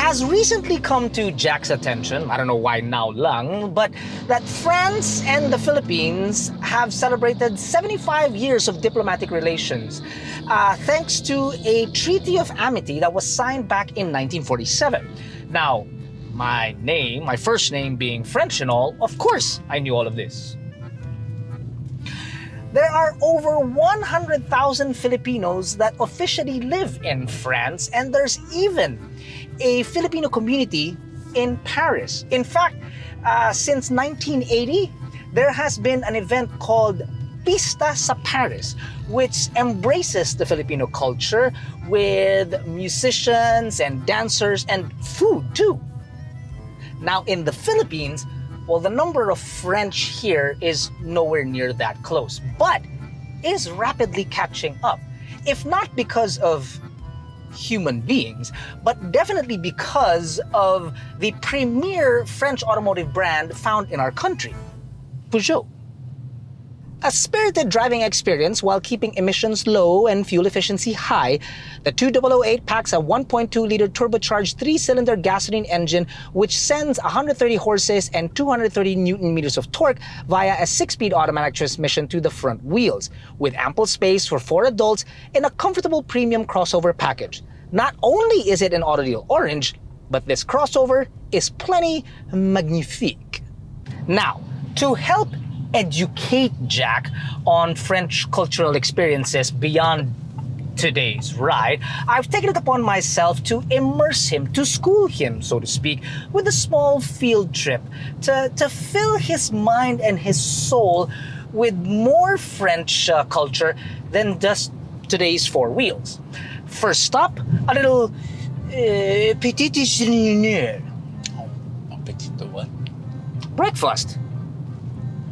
has recently come to Jack's attention, I don't know why now lang, but that France and the Philippines have celebrated 75 years of diplomatic relations, thanks to a treaty of amity that was signed back in 1947. Now, my first name being French and all, of course I knew all of this. There are over 100,000 Filipinos that officially live in France, and there's even a Filipino community in Paris. In fact, since 1980, there has been an event called Pista sa Paris, which embraces the Filipino culture with musicians and dancers and food too. Now in the Philippines, well, the number of French here is nowhere near that close, but is rapidly catching up. If not because of human beings, but definitely because of the premier French automotive brand found in our country, Peugeot. A spirited driving experience while keeping emissions low and fuel efficiency high, the 2008 packs a 1.2-liter turbocharged 3-cylinder gasoline engine which sends 130 horses and 230 Newton-meters of torque via a 6-speed automatic transmission to the front wheels, with ample space for 4 adults in a comfortable premium crossover package. Not only is it an AutoDeal Orange, but this crossover is plenty magnifique. Now, to help educate Jack on French cultural experiences beyond today's ride, I've taken it upon myself to immerse him, to school him, so to speak, with a small field trip to fill his mind and his soul with more French culture than just today's 4 wheels. First stop, a little petit déjeuner. Oh, petit the what? Breakfast.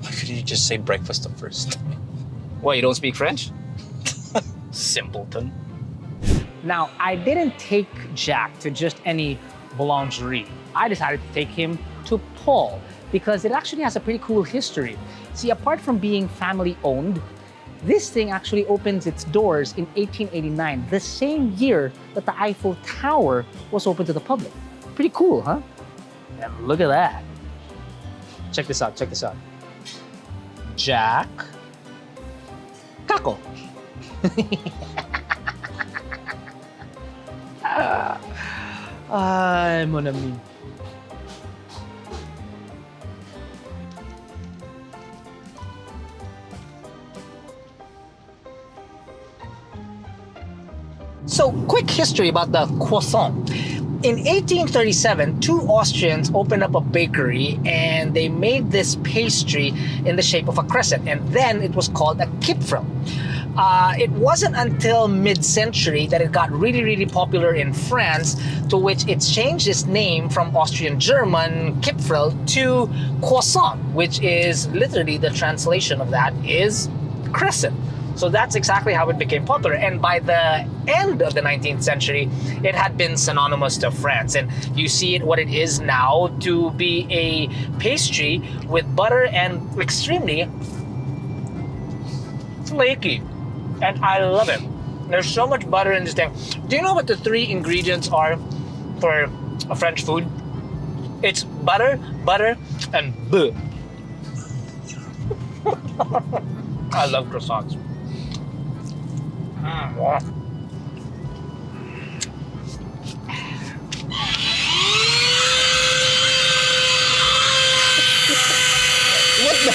Why couldn't you just say breakfast at first? What, you don't speak French? Simpleton. Now, I didn't take Jack to just any boulangerie. I decided to take him to Paul because it actually has a pretty cool history. See, apart from being family-owned, this thing actually opens its doors in 1889, the same year that the Eiffel Tower was open to the public. Pretty cool, huh? And look at that. Check this out, check this out. Jack, Caco. Ay, mon ami. So, quick history about the croissant. In 1837, 2 Austrians opened up a bakery and they made this pastry in the shape of a crescent, and then it was called a Kipfel. It wasn't until mid-century that it got really popular in France, to which it's changed its name from Austrian-German Kipfel to croissant, which is literally the translation of that is crescent. So that's exactly how it became popular. And by the end of the 19th century, it had been synonymous to France. And you see it what it is now to be a pastry with butter and extremely flaky. And I love it. There's so much butter in this thing. Do you know what the 3 ingredients are for a French food? It's butter, and beurre. I love croissants. Wow. What the?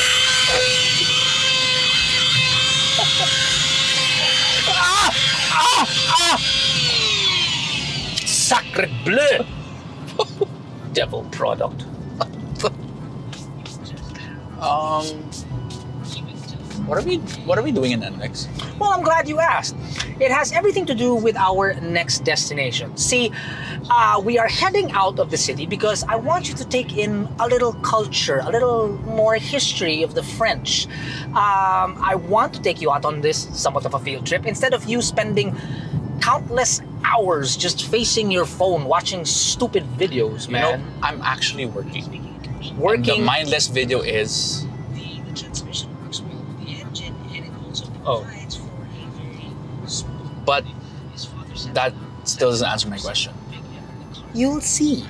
Sacre bleu! Devil product. What are we doing in NX? Well, I'm glad you asked. It has everything to do with our next destination. See, we are heading out of the city because I want you to take in a little culture, a little more history of the French. I want to take you out on this somewhat of a field trip instead of you spending countless hours just facing your phone watching stupid videos, man. You know, I'm actually working. Working. And the mindless video is... The transmission works well with the engine, and it also Oh. provides for a very smooth But his father said that still doesn't answer my question. big in the car. You'll see.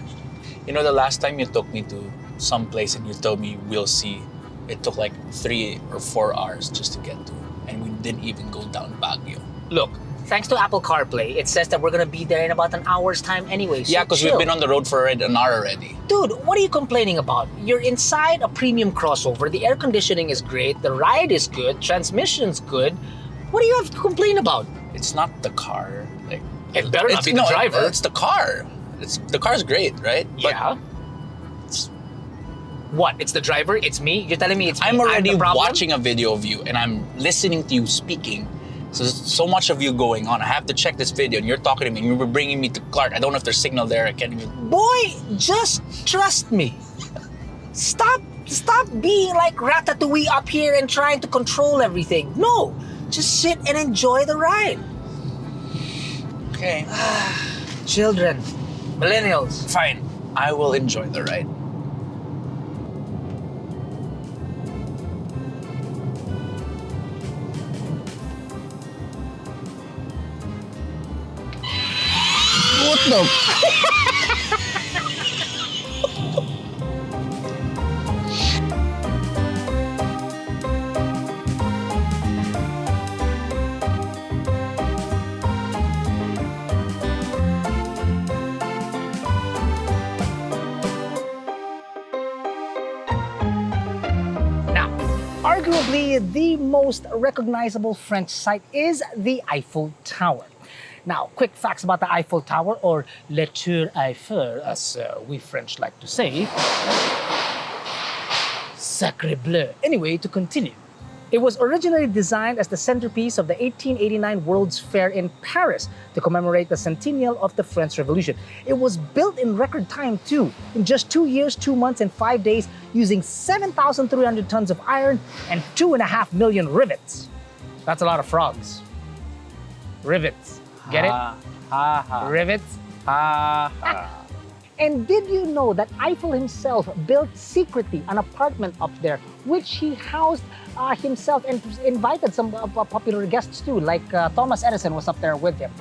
You know, the last time you took me to some place and you told me we'll see, it took like 3 or 4 hours just to get to. And we didn't even go down Baguio. Look, thanks to Apple CarPlay, it says that we're gonna be there in about an hour's time anyway. So Yeah, because we've chill. been on the road for an hour already. Dude, what are you complaining about? You're inside a premium crossover, the air conditioning is great, the ride is good, transmission's good. What do you have to complain about? It's not the car. Like, It better not be the driver. It's the car. The car's great, right? But Yeah. What? It's the driver? It's me? You're telling me it's me? I'm already the problem? watching a video of you and I'm listening to you speaking. So there's so much of you going on. I have to check this video and you're talking to me and you were bringing me to Clark. I don't know if there's signal there. I can't even... Boy, just trust me. Stop being like Ratatouille up here and trying to control everything. No, just sit and enjoy the ride. Okay. Children, millennials. Fine. I will enjoy the ride. What the? Now, arguably the most recognizable French sight is the Eiffel Tower. Now, quick facts about the Eiffel Tower, or Le Tour Eiffel, as we French like to say. Sacre bleu. Anyway, to continue. It was originally designed as the centerpiece of the 1889 World's Fair in Paris to commemorate the centennial of the French Revolution. It was built in record time too, in just 2 years, 2 months, and 5 days, using 7,300 tons of iron and 2.5 million rivets. That's a lot of frogs. Rivets. Get it? Ha, ha. Rivets. Ha, ha. And did you know that Eiffel himself built secretly an apartment up there, which he housed himself and invited some popular guests too, like Thomas Edison was up there with him.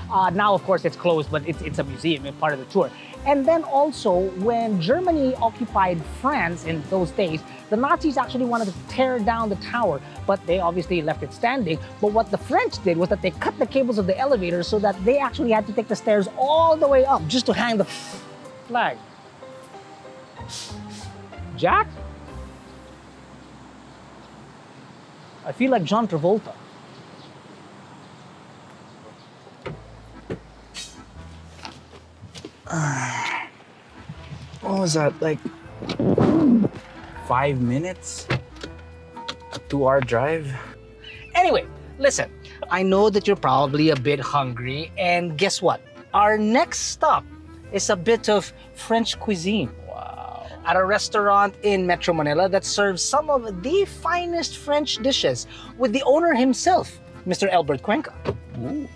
Now, of course, it's closed, but it's a museum, it's part of the tour. And then also, when Germany occupied France in those days, the Nazis actually wanted to tear down the tower, but they obviously left it standing. But what the French did was that they cut the cables of the elevator so that they actually had to take the stairs all the way up just to hang the flag. Jack? I feel like John Travolta. What was that? Like 5 minutes? A 2-hour drive? Anyway, listen, I know that you're probably a bit hungry, and guess what? Our next stop is a bit of French cuisine. Wow. At a restaurant in Metro Manila that serves some of the finest French dishes with the owner himself, Mr. Albert Cuenca. Ooh.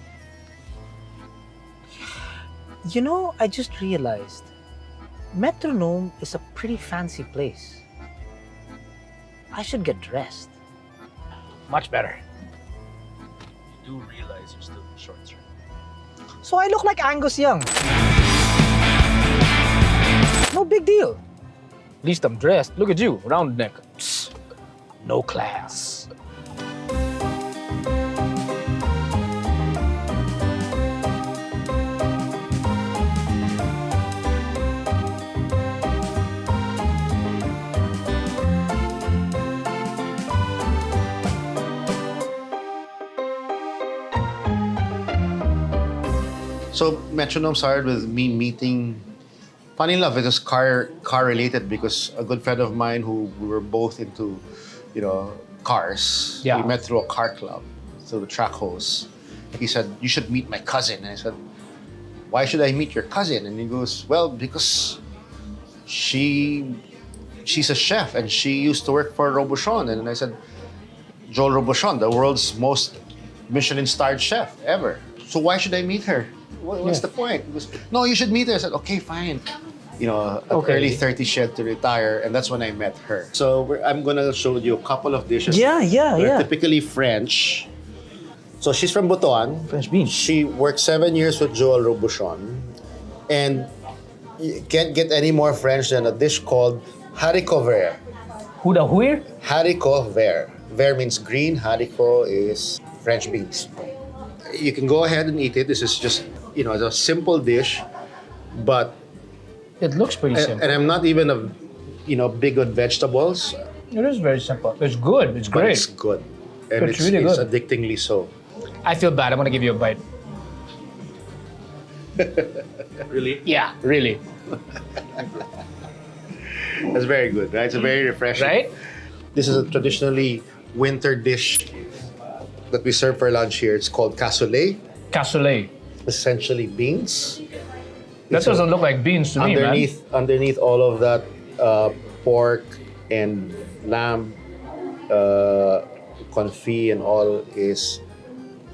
You know, I just realized Metronome is a pretty fancy place. I should get dressed. Much better. You do realize you're still in shorts, right? So I look like Angus Young. No big deal. At least I'm dressed. Look at you, round neck. Psst. No class. So Metronome started with me meeting. Funny enough, it was car related because a good friend of mine who we were both into, cars. Yeah. We met through a car club, through the track host. He said, "You should meet my cousin." And I said, "Why should I meet your cousin?" And he goes, "Well, because she's a chef and she used to work for Robuchon." And I said, "Joel Robuchon, the world's most Michelin-starred chef ever. So why should I meet her? What's the point?" He goes, "No, you should meet her." I said, "Okay, fine." At early 30s, she had to retire, and that's when I met her. So I'm gonna show you a couple of dishes. They're typically French. So she's from Butuan. French beans. She worked 7 years with Joel Robuchon, and You can't get any more French than a dish called haricot vert. Who the where? Haricot vert. Vert means green. Haricot is French beans. You can go ahead and eat it. This is just, it's a simple dish, but It looks pretty simple. and I'm not even big on vegetables. It is very simple. It's good. It's But great. it's good. And It's really it's good. addictingly so. I feel bad. I'm gonna give you a bite. Really? Yeah, really. It's very good, right? It's very refreshing. Right? This is a traditionally winter dish that we serve for lunch here. It's called cassoulet, Cassoulet. essentially beans. That It's a- doesn't look like beans to me, man. Underneath all of that pork and lamb confit and all is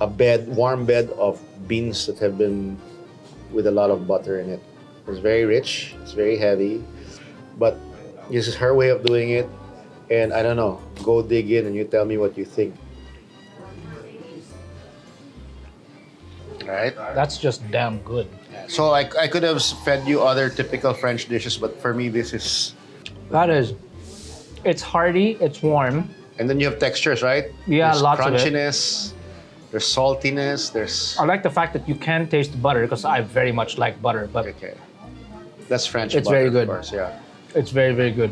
a warm bed of beans that have been with a lot of butter in it. It's very rich, it's very heavy, but this is her way of doing it, and I don't know, go dig in and you tell me what you think. Right? That's just damn good. So I could have fed you other typical French dishes, but for me this is... That is. It's hearty. It's warm. And then you have textures, right? Yeah, there's lots of it. crunchiness, there's saltiness, there's... I like the fact that you can taste butter because I very much like butter, but Okay. That's French It's butter, very good. of course, yeah. it's very, very good.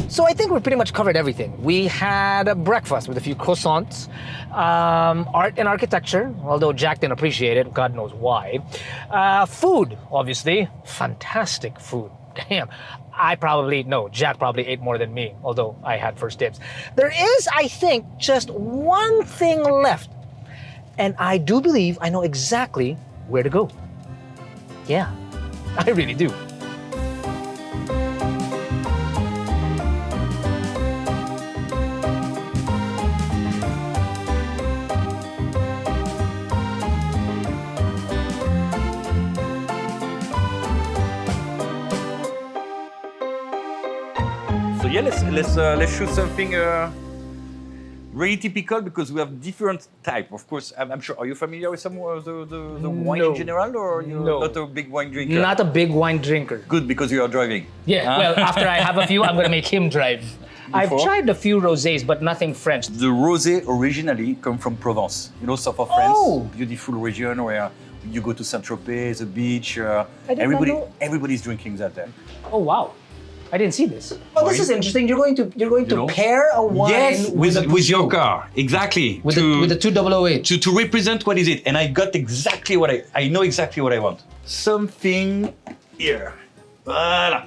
So I think we pretty much covered everything. We had a breakfast with a few croissants, art and architecture, although Jack didn't appreciate it, God knows why. Food, obviously, fantastic food. Damn, Jack probably ate more than me, although I had first dibs. There is, I think, just one thing left, and I do believe I know exactly where to go. Yeah, I really do. So yeah, let's shoot something really typical because we have different type. Of course, I'm sure. Are you familiar with some of the wine No. in general, or you're No. not a big wine drinker? Not a big wine drinker. Good because you are driving. Yeah, Huh? well, after I have a few, I'm gonna make him drive. I've Before? tried a few rosés, but nothing French. The rosé originally come from Provence. South of France, Oh. beautiful region where you go to Saint-Tropez, the beach. did not know. Everybody's drinking that there. Oh wow, I didn't see this. Oh, this is interesting. You're going to know? pair a wine Yes, with a your Peugeot. car, exactly. with the 2008. to represent what is it, and I got exactly what I know exactly what I want. Something here. Voilà.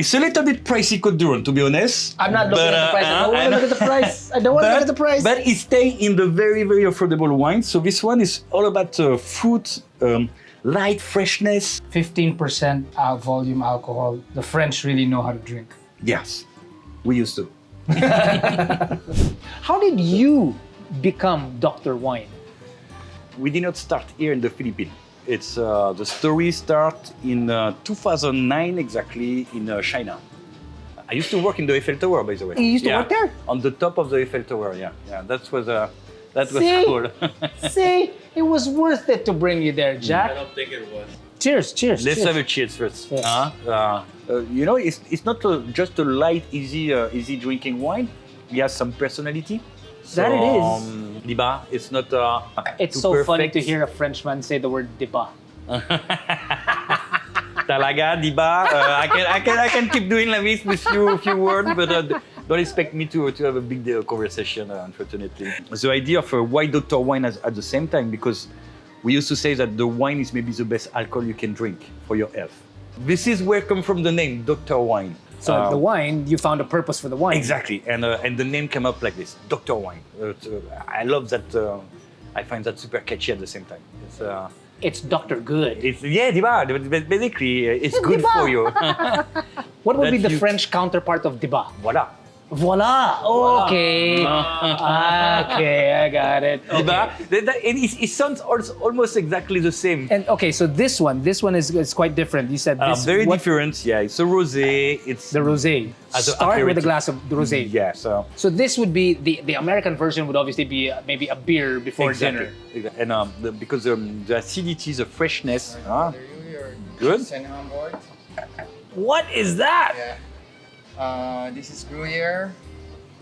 It's a little bit pricey Côte d'Ivoire, to be honest. I'm not looking at the price. I don't want to know. look at the price. I don't want to look at the price. But it stays in the very, very affordable wine. So this one is all about fruit, light freshness. 15% volume alcohol. The French really know how to drink. Yes, we used to. How did you become Dr. Wine? We did not start here in the Philippines. It's the story start in 2009 exactly in China. I used to work in the Eiffel Tower, by the way. You used to work there? On the top of the Eiffel Tower, yeah. That was See? cool. See, it was worth it to bring you there, Jack. don't think it was. Cheers, cheers. Let's cheers. have a cheers first. Yes. It's not just a light, easy drinking wine. It has some personality. That it is. Diba, it's not. It's too so funny perfect. to hear a Frenchman say the word débat. Talaga, diba. I can keep doing like this with few words, but don't expect me to have a big conversation, unfortunately. The idea of a white Dr. wine at the same time, because we used to say that the wine is maybe the best alcohol you can drink for your health. This is where come from the name Dr. Wine. So the wine, you found a purpose for the wine. Exactly, and the name came up like this, Dr. Wine. I love that. I find that super catchy at the same time. It's Dr. Good. Diba. Basically, it's good Diba. for you. What would be That the you- French counterpart of débat? Voilà. Voila! Okay. Okay, I got it. Diba? It sounds almost exactly the same. And okay, so this one is quite different. You said this Very different, yeah. It's a rosé. It's The rosé. As a Start with a aperitif. glass of the rosé. Yeah, so So this would be the American version would obviously be maybe a beer before dinner. Exactly. And because the acidity, the freshness. Good. Cheese and Hamburg. What is that? Yeah. This is Gruyere,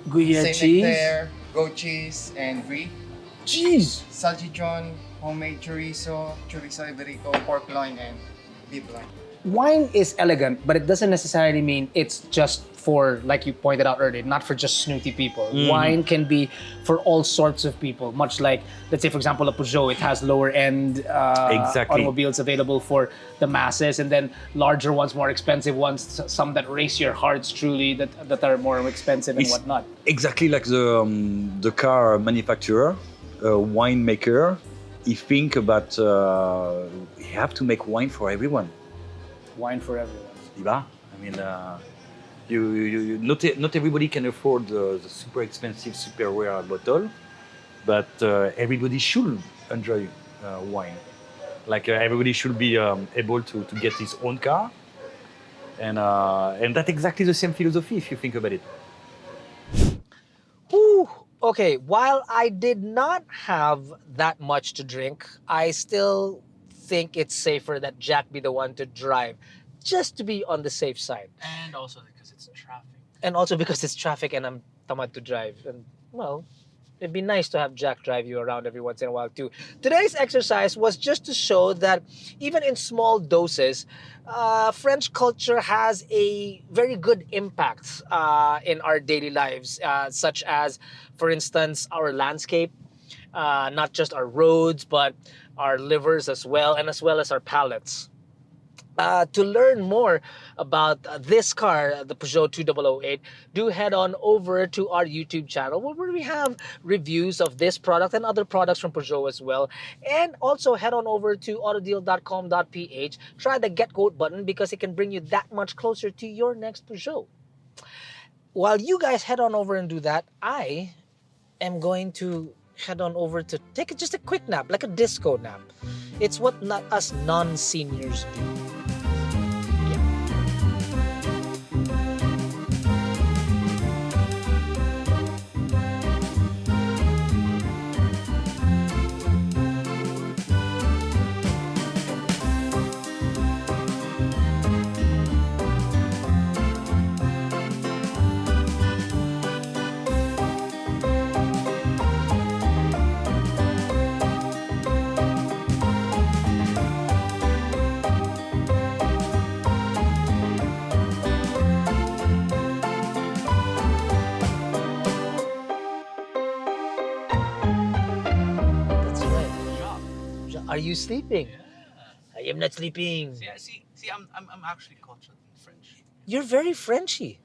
Gruyere Saint cheese. Nectaire, goat cheese, and brie. Cheese. Salchichon, homemade chorizo, chorizo iberico, pork loin, and beef loin. Wine is elegant, but it doesn't necessarily mean it's just for, like you pointed out earlier, not for just snooty people. Wine can be for all sorts of people, much like, let's say, for example, a Peugeot, it has lower end Exactly. automobiles available for the masses, and then larger ones, more expensive ones, some that race your hearts truly, that are more expensive and It's whatnot. exactly like the car manufacturer, winemaker. He think about you have to make wine for everyone. Wine for everyone. Diba? I mean, not everybody can afford the super expensive, super rare bottle, but everybody should enjoy wine. Like everybody should be able to get his own car, and that's exactly the same philosophy if you think about it. Whew. Okay, while I did not have that much to drink, I still think it's safer that Jack be the one to drive, just to be on the safe side. And also because it's traffic. And also because it's traffic and I'm tamad to drive. And well, it'd be nice to have Jack drive you around every once in a while too. Today's exercise was just to show that even in small doses, French culture has a very good impact in our daily lives, such as, for instance, our landscape, not just our roads, but our livers as well, and as well as our palates. To learn more about this car, the Peugeot 2008, do head on over to our YouTube channel where we have reviews of this product and other products from Peugeot as well. And also head on over to AutoDeal.com.ph. Try the Get Quote button because it can bring you that much closer to your next Peugeot. While you guys head on over and do that, I am going to head on over to take just a quick nap, like a disco nap. It's what us non-seniors do. Are you sleeping? I am not sleeping. See, I'm actually cultured in French. You're very Frenchy.